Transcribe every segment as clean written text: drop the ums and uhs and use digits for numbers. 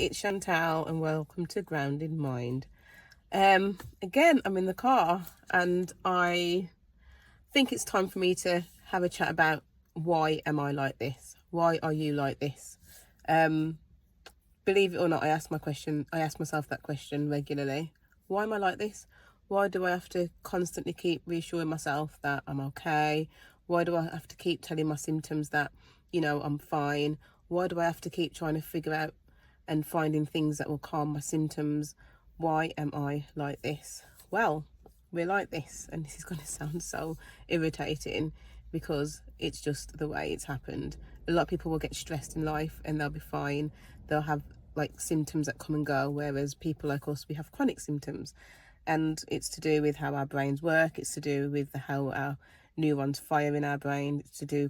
it's Chantal and welcome to Grounded Mind. Again, I'm in the car and I think it's time for me to have a chat about why am I like this? Why are you like this? Believe it or not, I ask myself that question regularly. Why am I like this? Why do I have to constantly keep reassuring myself that I'm okay? Why do I have to keep telling my symptoms that, I'm fine? Why do I have to keep trying to figure out and finding things that will calm my symptoms? Why am I like this? Well, we're like this, and this is going to sound so irritating because it's just the way it's happened. A lot of people will get stressed in life and they'll be fine. They'll have like symptoms that come and go, whereas people like us, we have chronic symptoms, and it's to do with how our brains work. It's to do with how our neurons fire in our brain. It's to do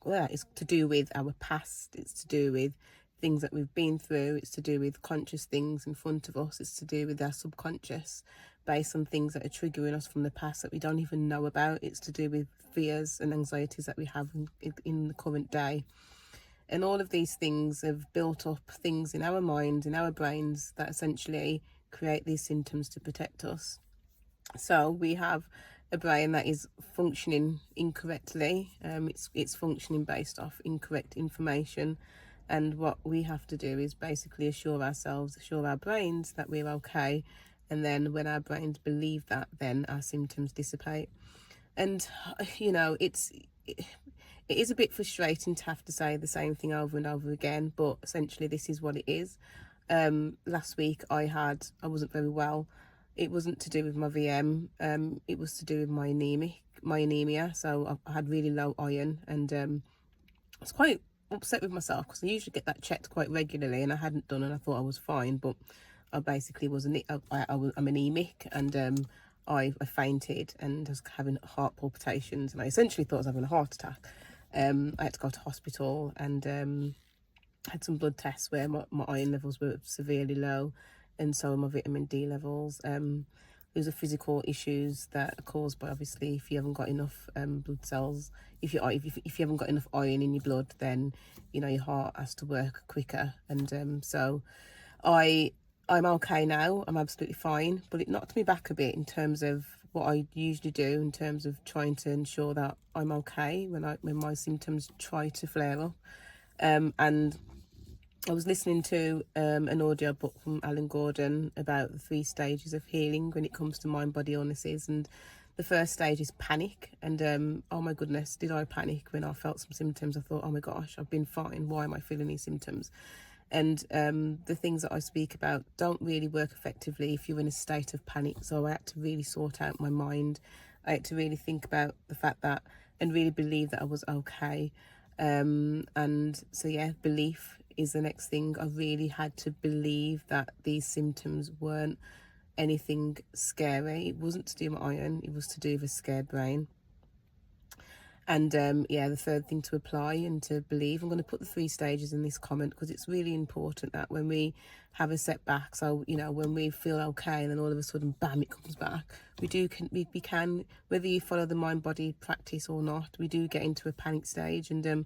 it's to do with our past. It's to do with things that we've been through. It's to do with conscious things in front of us. It's to do with our subconscious, based on things that are triggering us from the past that we don't even know about. It's to do with fears and anxieties that we have in the current day. And all of these things have built up things in our minds, in our brains, that essentially create these symptoms to protect us. So we have a brain that is functioning incorrectly. It's functioning based off incorrect information. And what we have to do is basically assure our brains that we're okay. And then when our brains believe that, then our symptoms dissipate. And, it is a bit frustrating to have to say the same thing over and over again, but essentially this is what it is. Last week I wasn't very well. It wasn't to do with my VM. It was to do with my anemia. So I had really low iron, and I was quite upset with myself because I usually get that checked quite regularly, and I hadn't done, and I thought I was fine, but I basically wasn't. I'm anemic, and I fainted and was having heart palpitations, and I essentially thought I was having a heart attack. I had to go to hospital and had some blood tests where my iron levels were severely low, and so my vitamin D levels. Those are physical issues that are caused by, obviously, if you haven't got enough blood cells. If you haven't got enough iron in your blood, then your heart has to work quicker. And so I'm okay now. I'm absolutely fine, but it knocked me back a bit in terms of what I usually do, in terms of trying to ensure that I'm okay when my symptoms try to flare up. And I was listening to an audio book from Gordan about the 3 stages of healing when it comes to mind-body illnesses, and the first stage is panic. And oh my goodness, did I panic when I felt some symptoms? I thought, oh my gosh, I've been fine, why am I feeling these symptoms? And the things that I speak about don't really work effectively if you're in a state of panic. So I had to really sort out my mind. I had to really think about the fact that, and really believe that I was okay. And so yeah, belief is the next thing. I really had to believe that these symptoms weren't anything scary. It wasn't to do with iron, it was to do with a scared brain. And the third thing to apply and to believe, I'm going to put the 3 stages in this comment because it's really important that when we have a setback, so when we feel okay and then all of a sudden bam, it comes back, we can, whether you follow the mind body practice or not, we do get into a panic stage. And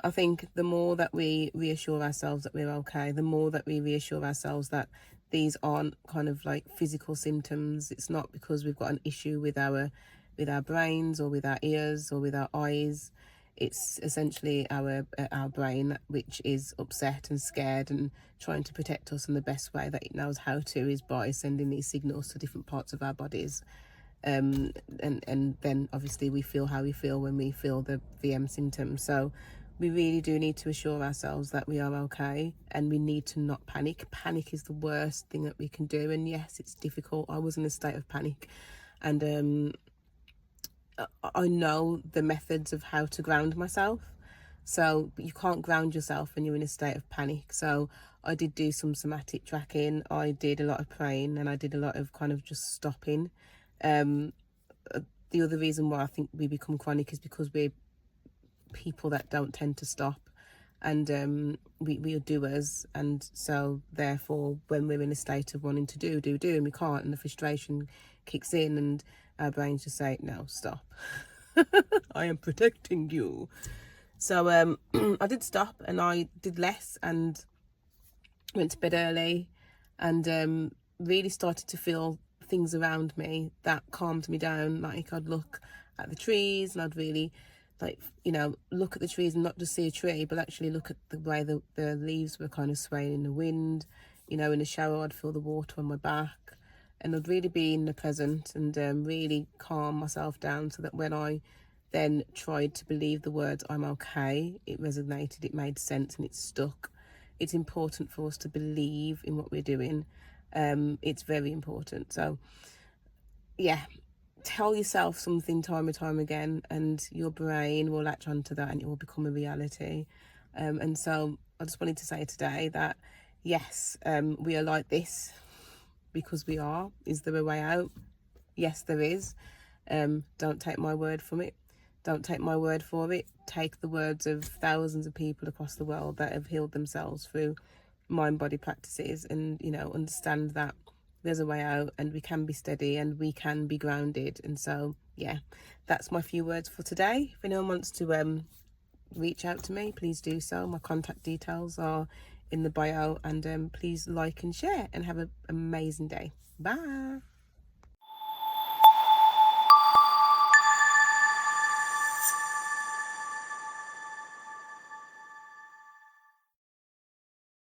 I think the more that we reassure ourselves that we're okay, the more that we reassure ourselves that these aren't kind of like physical symptoms. It's not because we've got an issue with our brains or with our ears or with our eyes. It's essentially our brain which is upset and scared and trying to protect us, and the best way that it knows how to is by sending these signals to different parts of our bodies. And then obviously we feel how we feel when we feel the VM symptoms. So we really do need to assure ourselves that we are okay, and we need to not panic. Panic is the worst thing that we can do, and yes, it's difficult. I was in a state of panic, and I know the methods of how to ground myself. So you can't ground yourself when you're in a state of panic. So I did do some somatic tracking. I did a lot of praying, and I did a lot of kind of just stopping. The other reason why I think we become chronic is because we're people that don't tend to stop, and we are doers, and so therefore when we're in a state of wanting to do and we can't, and the frustration kicks in, and our brains just say, no, stop. I am protecting you. So I did stop, and I did less, and went to bed early, and really started to feel things around me that calmed me down. Like I'd look at the trees and I'd really like, you know, look at the trees and not just see a tree, but actually look at the way the leaves were kind of swaying in the wind. You know, in the shower I'd feel the water on my back, and I'd really be in the present and really calm myself down, so that when I then tried to believe the words "I'm okay," it resonated, it made sense, and it stuck. It's important for us to believe in what we're doing. It's very important. So yeah, tell yourself something time and time again, and your brain will latch onto that and it will become a reality. And so I just wanted to say today that yes, we are like this because we are. Is there a way out? Yes, there is. Don't take my word from it. Don't take my word for it. Take the words of thousands of people across the world that have healed themselves through mind body practices, and you know, understand that there's a way out, and we can be steady and we can be grounded. And so yeah, that's my few words for today. If anyone wants to reach out to me, please do so. My contact details are in the bio, and please like and share, and have an amazing day. Bye.